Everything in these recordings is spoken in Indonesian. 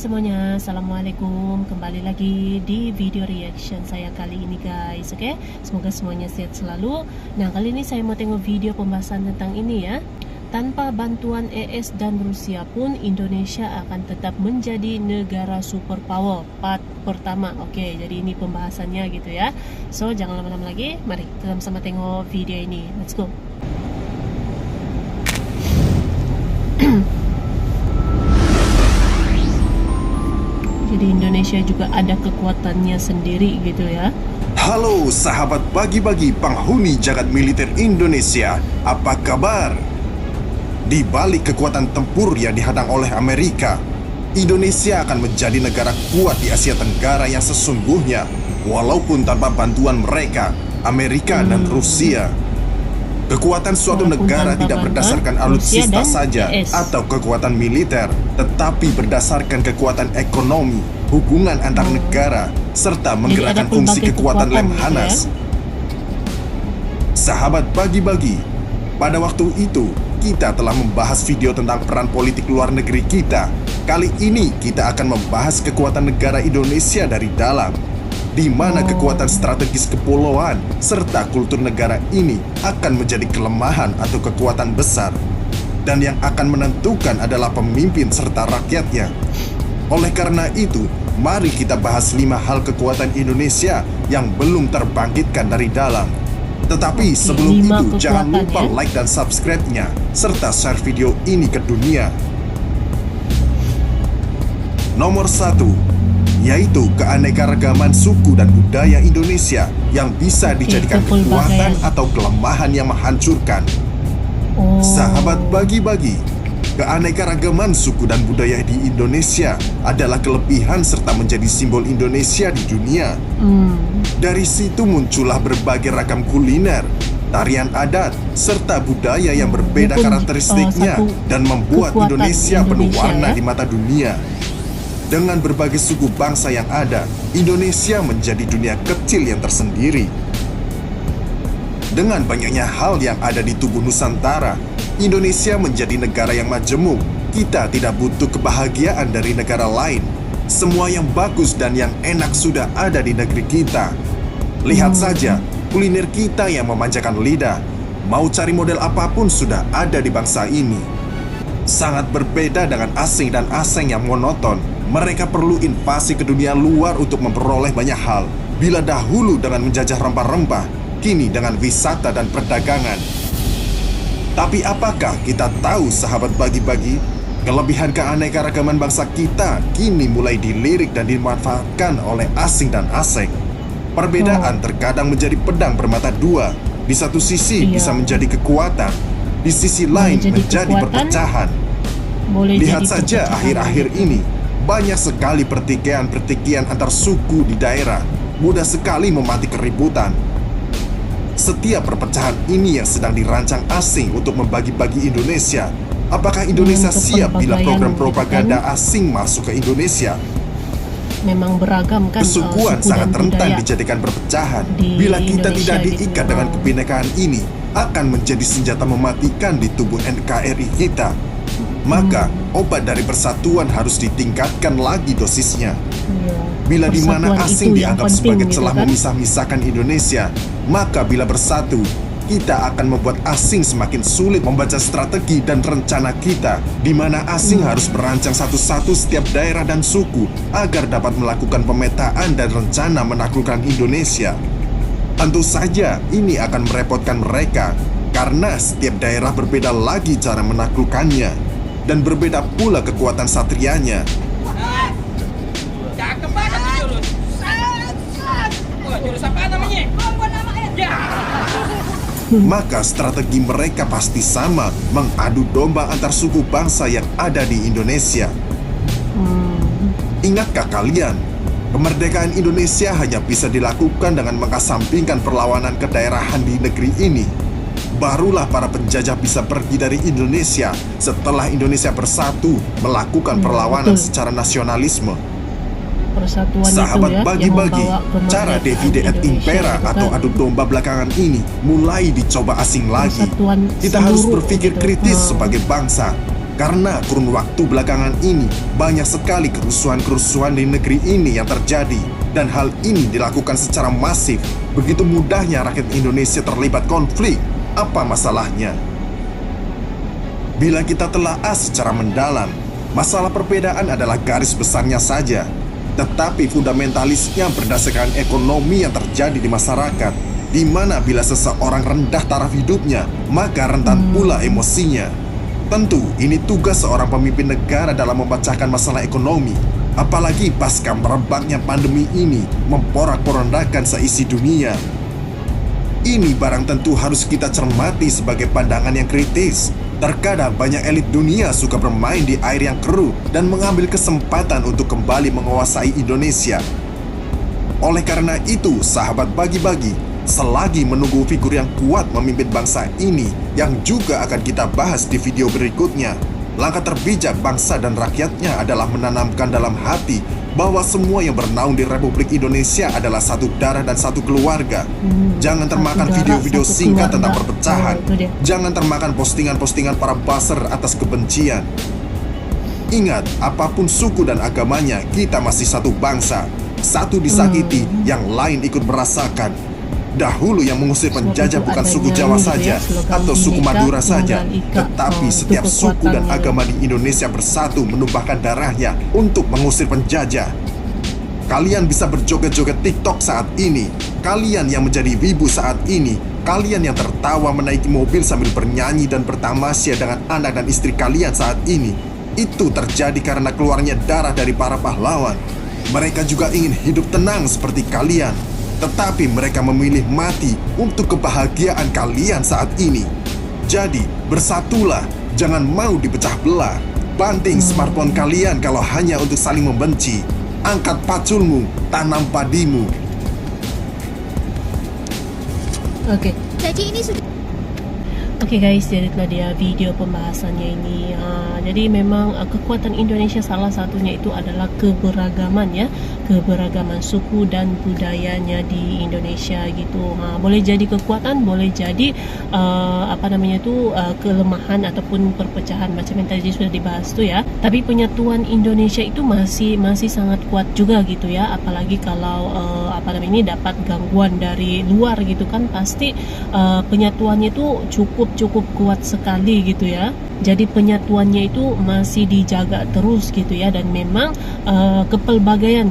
semuanya, assalamualaikum. Kembali lagi di video reaction saya kali ini guys. Oke, semoga semuanya sehat selalu. Nah, kali ini saya mau tengok video pembahasan tentang ini ya. Tanpa bantuan ES dan Rusia pun Indonesia akan tetap menjadi negara superpower. Part pertama. Oke, jadi ini pembahasannya gitu ya. So, jangan lama-lama lagi. Mari kita sama-sama tengok video ini. Let's go. Jadi Indonesia juga ada kekuatannya sendiri gitu ya. Halo sahabat bagi-bagi penghuni jagat militer Indonesia, apa kabar? Di balik kekuatan tempur yang dihadang oleh Amerika, Indonesia akan menjadi negara kuat di Asia Tenggara yang sesungguhnya, walaupun tanpa bantuan mereka, Amerika dan Rusia. Kekuatan suatu negara tidak berdasarkan alutsista saja atau kekuatan militer, tetapi berdasarkan kekuatan ekonomi, hubungan antar negara, serta menggerakkan fungsi kekuatan Lemhanas. Sahabat bagi-bagi, pada waktu itu kita telah membahas video tentang peran politik luar negeri kita. Kali ini kita akan membahas kekuatan negara Indonesia dari dalam, di mana kekuatan strategis kepulauan serta kultur negara ini akan menjadi kelemahan atau kekuatan besar, dan yang akan menentukan adalah pemimpin serta rakyatnya. Oleh karena itu, mari kita bahas 5 hal kekuatan Indonesia yang belum terbangkitkan dari dalam. Tetapi sebelum itu, jangan lupa like dan subscribe-nya, serta share video ini ke dunia. Nomor 1, yaitu keanekaragaman suku dan budaya Indonesia yang bisa dijadikan kekuatan atau kelemahan yang menghancurkan. Sahabat bagi-bagi, keanekaragaman suku dan budaya di Indonesia adalah kelebihan serta menjadi simbol Indonesia di dunia. Dari situ muncullah berbagai ragam kuliner, tarian adat, serta budaya yang berbeda karakteristiknya dan membuat Indonesia penuh warna di mata dunia. Dengan berbagai suku bangsa yang ada, Indonesia menjadi dunia kecil yang tersendiri. Dengan banyaknya hal yang ada di tubuh Nusantara, Indonesia menjadi negara yang majemuk. Kita tidak butuh kebahagiaan dari negara lain. Semua yang bagus dan yang enak sudah ada di negeri kita. Lihat saja, kuliner kita yang memanjakan lidah. Mau cari model apapun sudah ada di bangsa ini. Sangat berbeda dengan asing dan asing yang monoton. Mereka perlu invasi ke dunia luar untuk memperoleh banyak hal. Bila dahulu dengan menjajah rempah-rempah, kini dengan wisata dan perdagangan. Tapi apakah kita tahu sahabat bagi-bagi, kelebihan keanekaragaman bangsa kita kini mulai dilirik dan dimanfaatkan oleh asing dan asing. Perbedaan terkadang menjadi pedang bermata dua. Di satu sisi bisa menjadi kekuatan, di sisi lain menjadi perpecahan. Lihat saja akhir-akhir ini, banyak sekali pertikaian antar suku di daerah, mudah sekali memati keributan. Setiap perpecahan ini yang sedang dirancang asing untuk membagi-bagi Indonesia. Apakah Indonesia siap bila program propaganda asing masuk ke Indonesia? Memang beragam kan. Kesukuan sangat rentan dijadikan perpecahan. Bila kita tidak diikat dengan kebinekaan ini, akan menjadi senjata mematikan di tubuh NKRI kita. Maka obat dari persatuan harus ditingkatkan lagi dosisnya. Bila di mana asing dianggap sebagai celah memisah-misahkan Indonesia, maka bila bersatu, kita akan membuat asing semakin sulit membaca strategi dan rencana kita, di mana asing harus merancang satu-satu setiap daerah dan suku agar dapat melakukan pemetaan dan rencana menaklukkan Indonesia. Tentu saja ini akan merepotkan mereka, karena setiap daerah berbeda lagi cara menaklukkannya, dan berbeda pula kekuatan satrianya. Cakep banget nih jurus. Wah, jurus apa namanya? Ya. Maka strategi mereka pasti sama, mengadu domba antar suku bangsa yang ada di Indonesia. Ingatkah kalian, kemerdekaan Indonesia hanya bisa dilakukan dengan mengesampingkan perlawanan kedaerahan di negeri ini. Barulah para penjajah bisa pergi dari Indonesia setelah Indonesia bersatu melakukan perlawanan secara nasionalisme. Sahabat bagi-bagi, cara divide et impera atau adu domba belakangan ini mulai dicoba asing lagi. Kita harus berpikir kritis sebagai bangsa, Karena kurun waktu belakangan ini banyak sekali kerusuhan-kerusuhan di negeri ini yang terjadi, dan hal ini dilakukan secara masif. Begitu mudahnya rakyat Indonesia terlibat konflik. Apa masalahnya? Bila kita telaah secara mendalam, masalah perbedaan adalah garis besarnya saja, tetapi fundamentalisnya berdasarkan ekonomi yang terjadi di masyarakat, di mana bila seseorang rendah taraf hidupnya, maka rentan pula emosinya. Tentu, ini tugas seorang pemimpin negara dalam memecahkan masalah ekonomi, apalagi pasca merebaknya pandemi ini memporak-porandakan seisi dunia. Ini barang tentu harus kita cermati sebagai pandangan yang kritis. Terkadang banyak elit dunia suka bermain di air yang keruh dan mengambil kesempatan untuk kembali menguasai Indonesia. Oleh karena itu, sahabat bagi-bagi, selagi menunggu figur yang kuat memimpin bangsa ini, yang juga akan kita bahas di video berikutnya, langkah terbijak bangsa dan rakyatnya adalah menanamkan dalam hati bahwa semua yang bernaung di Republik Indonesia adalah satu darah dan satu keluarga. Jangan termakan video-video singkat tentang perpecahan. Jangan termakan postingan-postingan para buzzer atas kebencian. Ingat, apapun suku dan agamanya, kita masih satu bangsa. Satu disakiti, yang lain ikut merasakan. Dahulu yang mengusir penjajah bukan suku Jawa saja atau suku Madura saja, tetapi setiap suku dan agama di Indonesia bersatu menumpahkan darahnya untuk mengusir penjajah. Kalian bisa berjoget-joget TikTok saat ini, kalian yang menjadi wibu saat ini, kalian yang tertawa menaiki mobil sambil bernyanyi dan bertamasya dengan anak dan istri kalian saat ini, itu terjadi karena keluarnya darah dari para pahlawan. Mereka juga ingin hidup tenang seperti kalian, tetapi mereka memilih mati untuk kebahagiaan kalian saat ini. Jadi, bersatulah, jangan mau dipecah belah. Banting smartphone kalian kalau hanya untuk saling membenci. Angkat paculmu, tanam padimu. Oke. Jadi ini sudah Oke guys, jadi itulah dia video pembahasannya ini. Jadi memang kekuatan Indonesia salah satunya itu adalah keberagaman ya, keberagaman suku dan budayanya di Indonesia gitu. Boleh jadi kekuatan, boleh jadi kelemahan ataupun perpecahan macam yang tadi sudah dibahas tuh ya. Tapi penyatuan Indonesia itu masih sangat kuat juga gitu ya. Apalagi kalau dapat gangguan dari luar gitu kan, pasti penyatuannya itu cukup kuat sekali gitu ya. Jadi penyatuannya itu masih dijaga terus gitu ya, dan memang kepelbagaian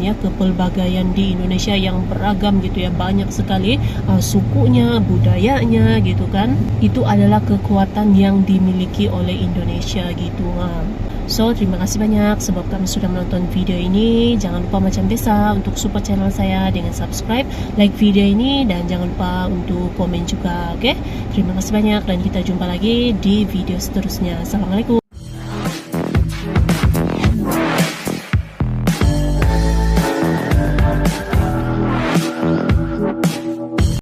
di Indonesia yang beragam gitu ya, banyak sekali sukunya, budayanya gitu kan. Itu adalah kekuatan yang dimiliki oleh Indonesia gitu. So, terima kasih banyak sebab kami sudah menonton video ini. Jangan lupa macam biasa untuk support channel saya dengan subscribe, like video ini, dan jangan lupa untuk komen juga, oke? Terima kasih banyak dan kita jumpa lagi di video seterusnya. Assalamualaikum.